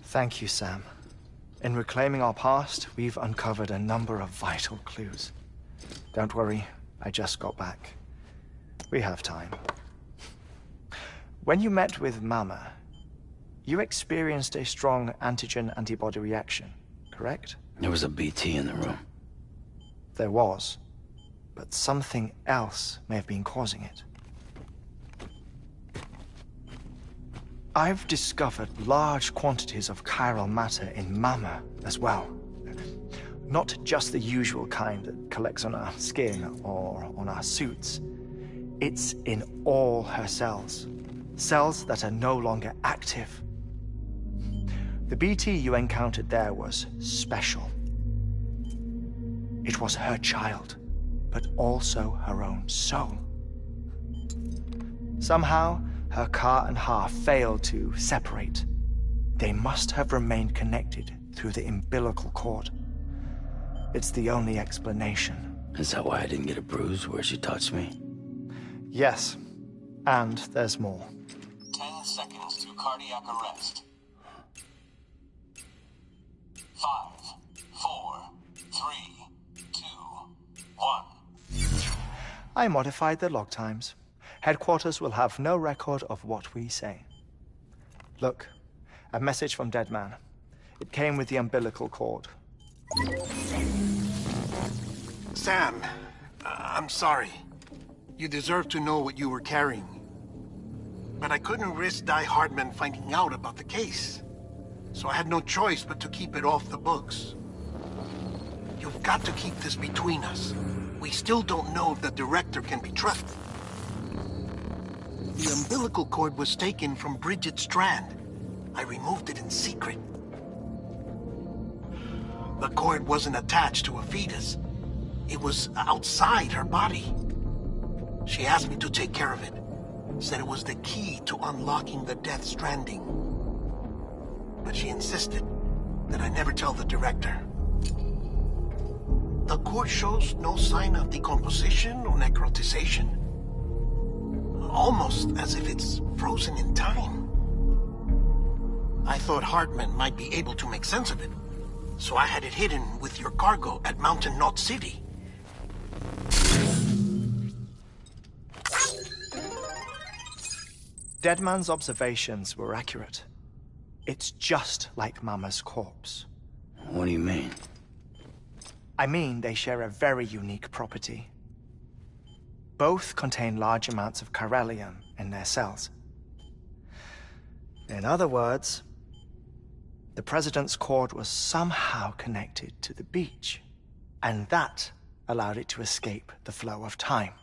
Thank you, Sam. In reclaiming our past, we've uncovered a number of vital clues. Don't worry, I just got back. We have time. When you met with Mama, you experienced a strong antigen-antibody reaction, correct? There was a BT in the room. There was, but something else may have been causing it. I've discovered large quantities of chiral matter in Mama as well. Not just the usual kind that collects on our skin or on our suits. It's in all her cells. Cells that are no longer active. The BT you encountered there was special. It was her child, but also her own soul. Somehow, her car and half failed to separate. They must have remained connected through the umbilical cord. It's the only explanation. Is that why I didn't get a bruise where she touched me? Yes, and there's more. 10 seconds to cardiac arrest. 5, 4, 3, 2, 1. I modified the log times. Headquarters will have no record of what we say. Look, a message from Dead Man. It came with the umbilical cord. Sam, I'm sorry. You deserve to know what you were carrying. But I couldn't risk Di Hardman finding out about the case. So I had no choice but to keep it off the books. You've got to keep this between us. We still don't know if the director can be trusted. The umbilical cord was taken from Bridget Strand. I removed it in secret. The cord wasn't attached to a fetus. It was outside her body. She asked me to take care of it. Said it was the key to unlocking the Death Stranding. But she insisted that I never tell the director. The cord shows no sign of decomposition or necrotization. Almost as if it's frozen in time. I thought Hartman might be able to make sense of it, so I had it hidden with your cargo at Mountain Knot City. Deadman's observations were accurate. It's just like Mama's corpse. What do you mean? I mean, they share a very unique property. Both contain large amounts of chiralium in their cells. In other words, the president's cord was somehow connected to the beach, and that allowed it to escape the flow of time.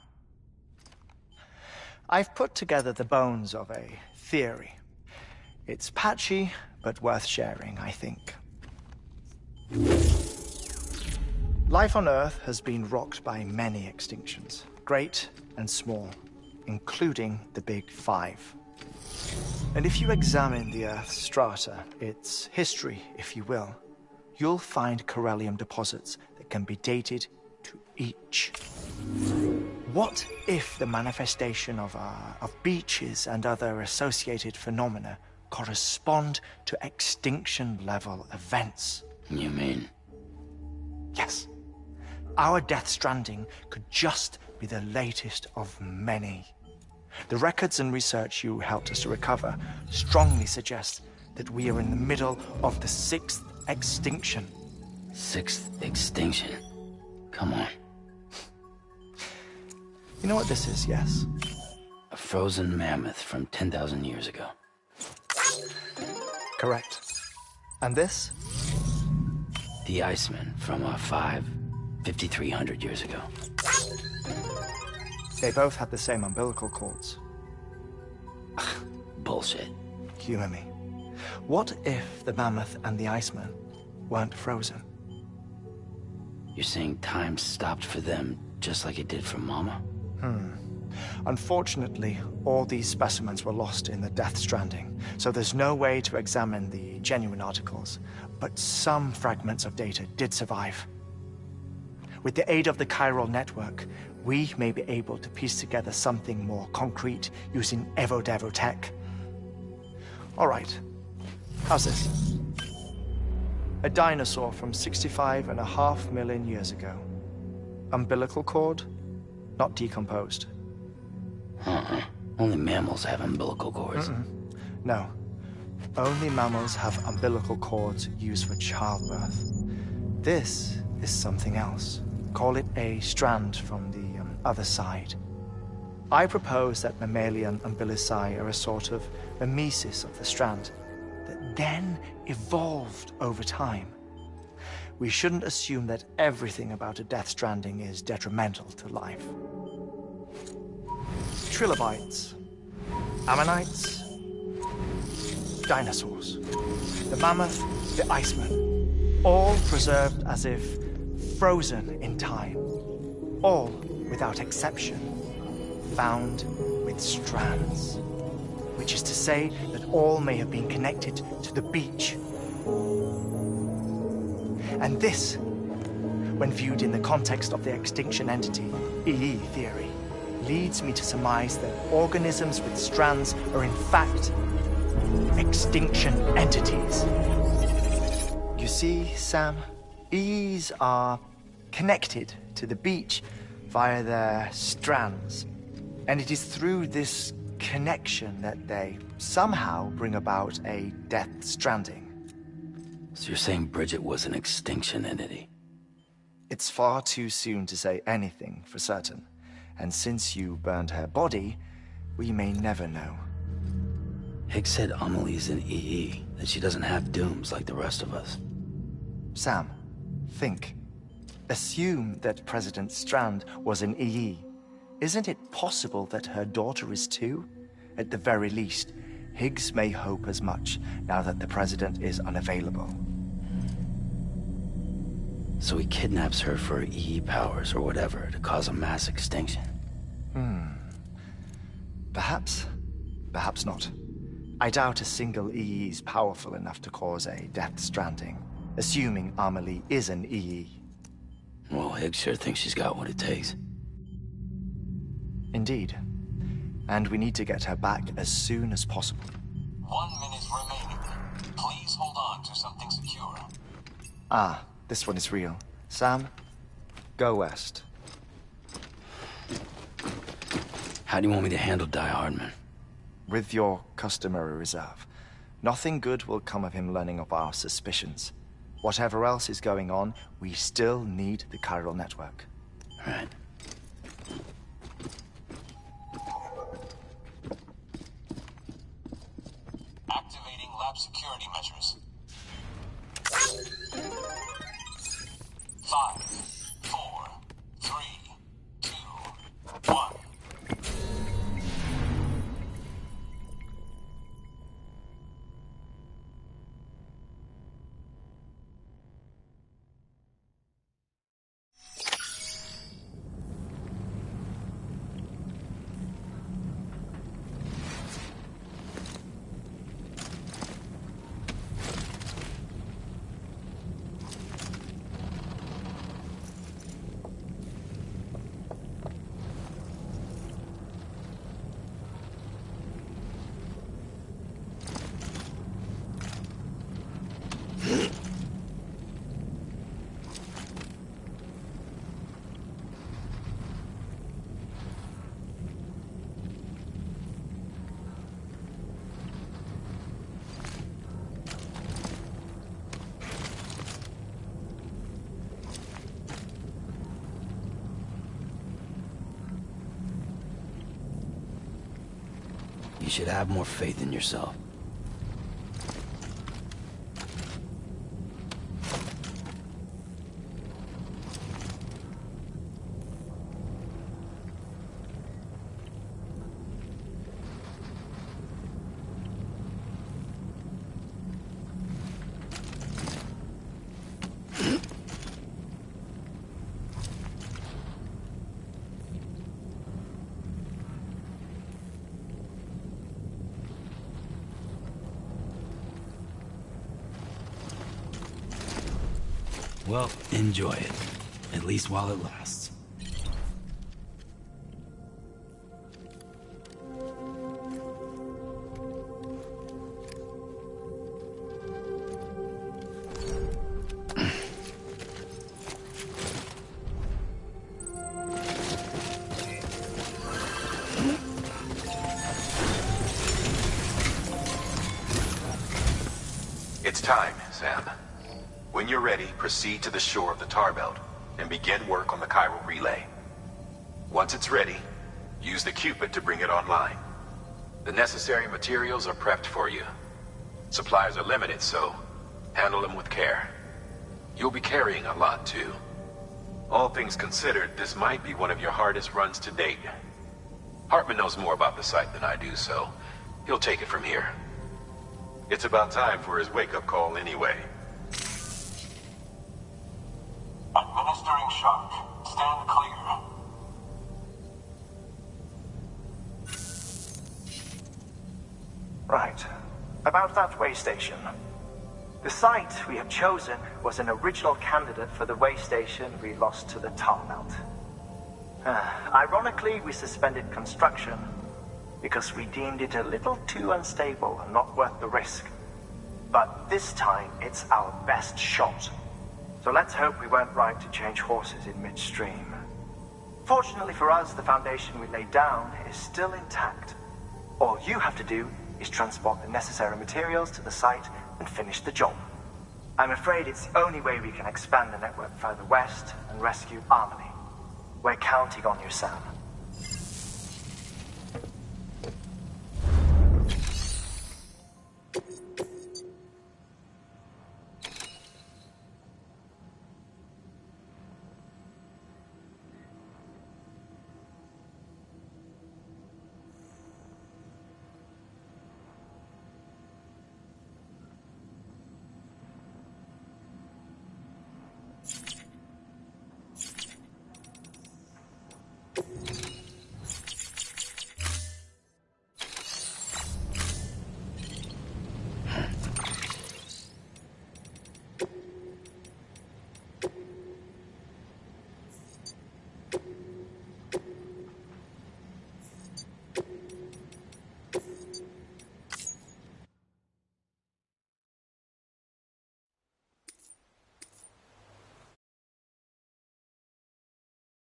I've put together the bones of a theory. It's patchy, but worth sharing, I think. Life on Earth has been rocked by many extinctions, great and small, including the Big Five. And if you examine the Earth's strata, its history, if you will, you'll find chiralium deposits that can be dated to each. What if the manifestation of beaches and other associated phenomena correspond to extinction-level events? You mean? Yes. Our Death Stranding could just be the latest of many. The records and research you helped us to recover strongly suggest that we are in the middle of the 6th extinction. 6th extinction? Come on. You know what this is, yes? A frozen mammoth from 10,000 years ago. Correct. And this? The Iceman from 5,300 years ago. They both had the same umbilical cords. Bullshit. Humor me. What if the mammoth and the Iceman weren't frozen? You're saying time stopped for them just like it did for Mama? Unfortunately, all these specimens were lost in the Death Stranding, so there's no way to examine the genuine articles, but some fragments of data did survive. With the aid of the chiral network, we may be able to piece together something more concrete using Evo-Devo tech. All right, how's this? A dinosaur from 65.5 million years ago. Umbilical cord, not decomposed. Only mammals have umbilical cords. No. Only mammals have umbilical cords used for childbirth. This is something else. Call it a strand from the other side. I propose that mammalian umbilici are a sort of mimesis of the strand that then evolved over time. We shouldn't assume that everything about a death stranding is detrimental to life. Trilobites, ammonites, dinosaurs, the mammoth, the iceman, all preserved as if frozen in time, all without exception, found with strands, which is to say that all may have been connected to the beach. And this, when viewed in the context of the extinction entity, EE theory, leads me to surmise that organisms with strands are in fact extinction entities. You see, Sam, EEs are connected to the beach via their strands. And it is through this connection that they somehow bring about a death stranding. So you're saying Bridget was an extinction entity? It's far too soon to say anything for certain. And since you burned her body, we may never know. Higgs said Amelie's an EE, that she doesn't have dooms like the rest of us. Sam, think. Assume that President Strand was an EE. Isn't it possible that her daughter is too? At the very least, Higgs may hope as much now that the president is unavailable. So he kidnaps her for EE powers or whatever to cause a mass extinction. Perhaps. Perhaps not. I doubt a single EE is powerful enough to cause a death stranding, assuming Amelie is an EE. Well, Higgs sure thinks she's got what it takes. Indeed. And we need to get her back as soon as possible. 1 minute remaining. Please hold on to something secure. Ah, this one is real. Sam, go west. How do you want me to handle Die Hardman? With your customary reserve. Nothing good will come of him learning of our suspicions. Whatever else is going on, we still need the chiral network. Right. Activating lab security measures. 5, 4, 3, 2, 1. You should have more faith in yourself. Well, enjoy it. At least while it lasts. time, Sam. When you're ready, proceed to the shore of the tar belt and begin work on the chiral relay. Once it's ready, use the Cupid to bring it online. The necessary materials are prepped for you. Supplies are limited, so handle them with care. You'll be carrying a lot, too. All things considered, this might be one of your hardest runs to date. Hartman knows more about the site than I do, so he'll take it from here. It's about time for his wake-up call anyway. Administering shock. Stand clear. Right. About that way station. The site we have chosen was an original candidate for the way station we lost to the tar belt. Ironically, we suspended construction because we deemed it a little too unstable and not worth the risk. But this time, it's our best shot. So let's hope we weren't right to change horses in midstream. Fortunately for us, the foundation we laid down is still intact. All you have to do is transport the necessary materials to the site and finish the job. I'm afraid it's the only way we can expand the network further west and rescue Harmony. We're counting on you, Sam.